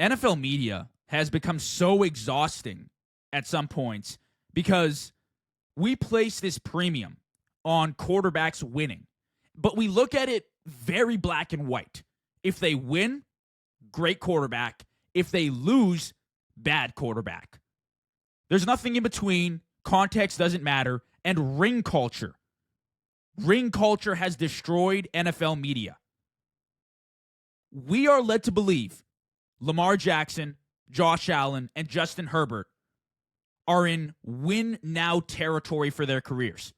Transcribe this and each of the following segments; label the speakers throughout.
Speaker 1: NFL media has become so exhausting at some points because we place this premium on quarterbacks winning, but we look at it very black and white. If they win, great quarterback. If they lose, bad quarterback. There's nothing in between. Context doesn't matter. And ring culture. Ring culture has destroyed NFL media. We are led to believe Lamar Jackson, Josh Allen, and Justin Herbert are in win-now territory for their careers.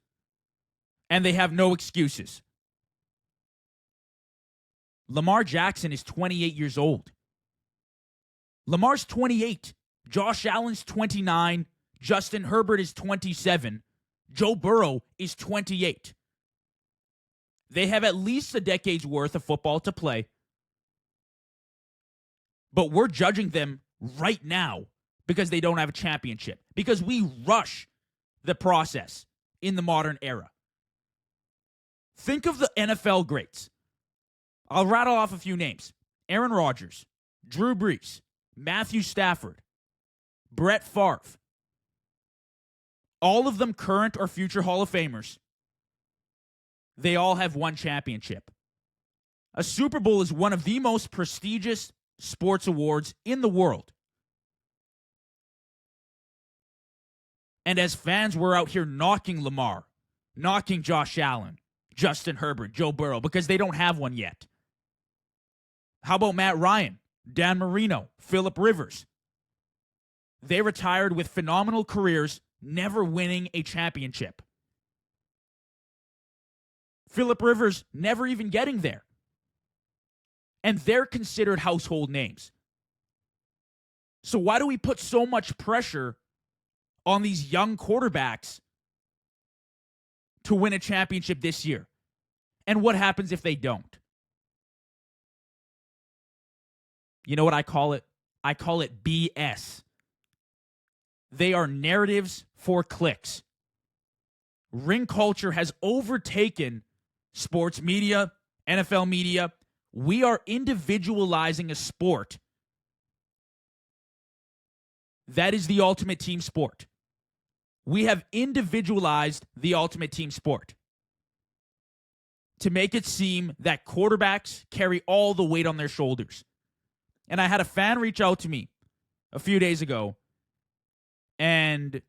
Speaker 1: And they have no excuses. Lamar Jackson is 28 years old. Lamar's 28. Josh Allen's 29. Justin Herbert is 27. Joe Burrow is 28. They have at least a decade's worth of football to play. But we're judging them right now because they don't have a championship. Because we rush the process in the modern era. Think of the NFL greats. I'll rattle off a few names. Aaron Rodgers, Drew Brees, Matthew Stafford, Brett Favre. All of them current or future Hall of Famers. They all have one championship. A Super Bowl is one of the most prestigious sports awards in the world. And as fans, we're out here knocking Lamar, knocking Josh Allen, Justin Herbert, Joe Burrow, because they don't have one yet. How about Matt Ryan, Dan Marino, Phillip Rivers? They retired with phenomenal careers, never winning a championship. Phillip Rivers never even getting there. And they're considered household names. So why do we put so much pressure on these young quarterbacks to win a championship this year? And what happens if they don't? You know what I call it? I call it BS. They are narratives for clicks. Ring culture has overtaken sports media, NFL media. We are individualizing a sport that is the ultimate team sport. We have individualized the ultimate team sport to make it seem that quarterbacks carry all the weight on their shoulders. And I had a fan reach out to me a few days ago, and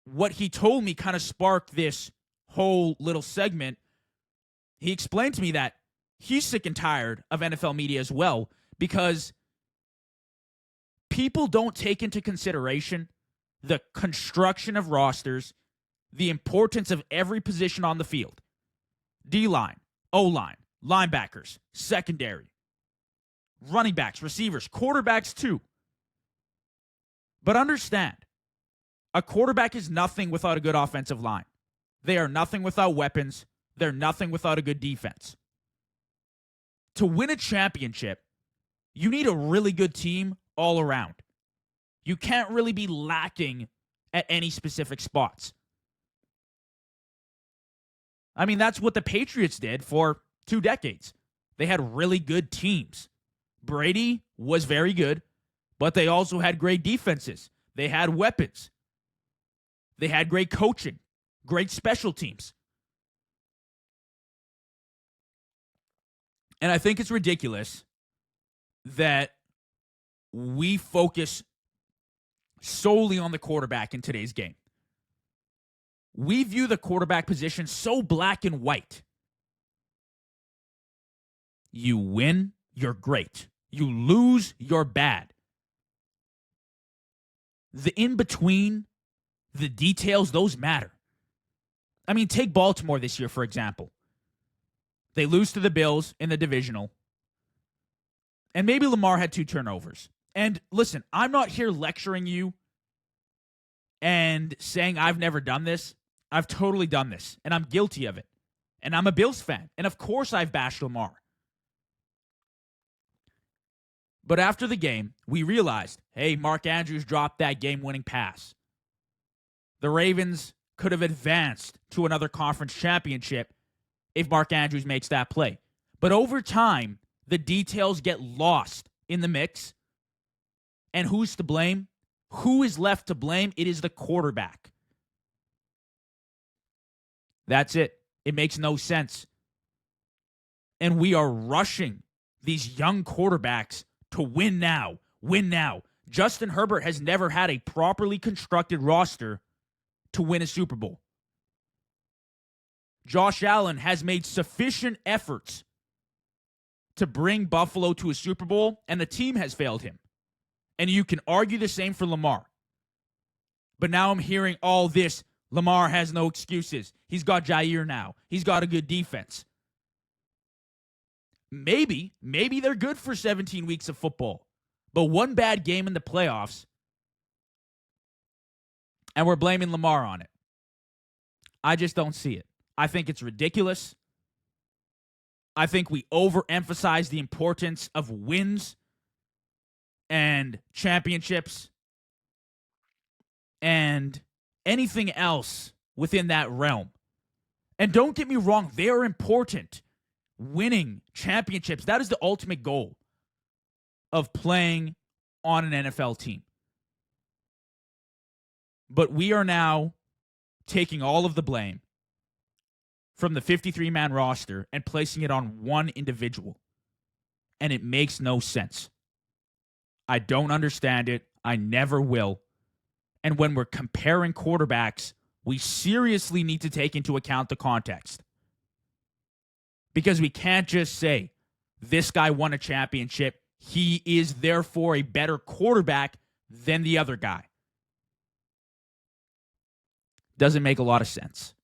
Speaker 1: what he told me kind of sparked this whole little segment. He explained to me that he's sick and tired of NFL media as well because people don't take into consideration the construction of rosters, the importance of every position on the field. D-line, O-line, linebackers, secondary, running backs, receivers, quarterbacks too. But understand, a quarterback is nothing without a good offensive line. They are nothing without weapons. They're nothing without a good defense. To win a championship, you need a really good team all around. You can't really be lacking at any specific spots. I mean, that's what the Patriots did for 2 decades. They had really good teams. Brady was very good, but they also had great defenses. They had weapons. They had great coaching, great special teams. And I think it's ridiculous that we focus solely on the quarterback in today's game. We view the quarterback position so black and white. You win, you're great. You lose, you're bad. The in-between, the details, those matter. I mean, take Baltimore this year, for example. They lose to the Bills in the divisional. And maybe Lamar had 2 turnovers. And listen, I'm not here lecturing you and saying I've never done this. I've totally done this, and I'm guilty of it. And I'm a Bills fan. And of course I've bashed Lamar. But after the game, we realized, hey, Mark Andrews dropped that game-winning pass. The Ravens could have advanced to another conference championship if Mark Andrews makes that play. But over time, the details get lost in the mix, And who's to blame? Who is left to blame? It is the quarterback. That's it. It makes no sense. And we are rushing these young quarterbacks to win now. Win now. Justin Herbert has never had a properly constructed roster to win a Super Bowl. Josh Allen has made sufficient efforts to bring Buffalo to a Super Bowl, and the team has failed him. And you can argue the same for Lamar. But now I'm hearing all this. Lamar has no excuses. He's got Jair now. He's got a good defense. Maybe they're good for 17 weeks of football. But one bad game in the playoffs, and we're blaming Lamar on it. I just don't see it. I think it's ridiculous. I think we overemphasize the importance of wins and championships and anything else within that realm. And don't get me wrong, they are important. Winning championships, that is the ultimate goal of playing on an NFL team. But we are now taking all of the blame from the 53-man roster and placing it on one individual. And it makes no sense. I don't understand it. I never will. And when we're comparing quarterbacks, we seriously need to take into account the context. Because we can't just say, this guy won a championship. He is therefore a better quarterback than the other guy. Doesn't make a lot of sense.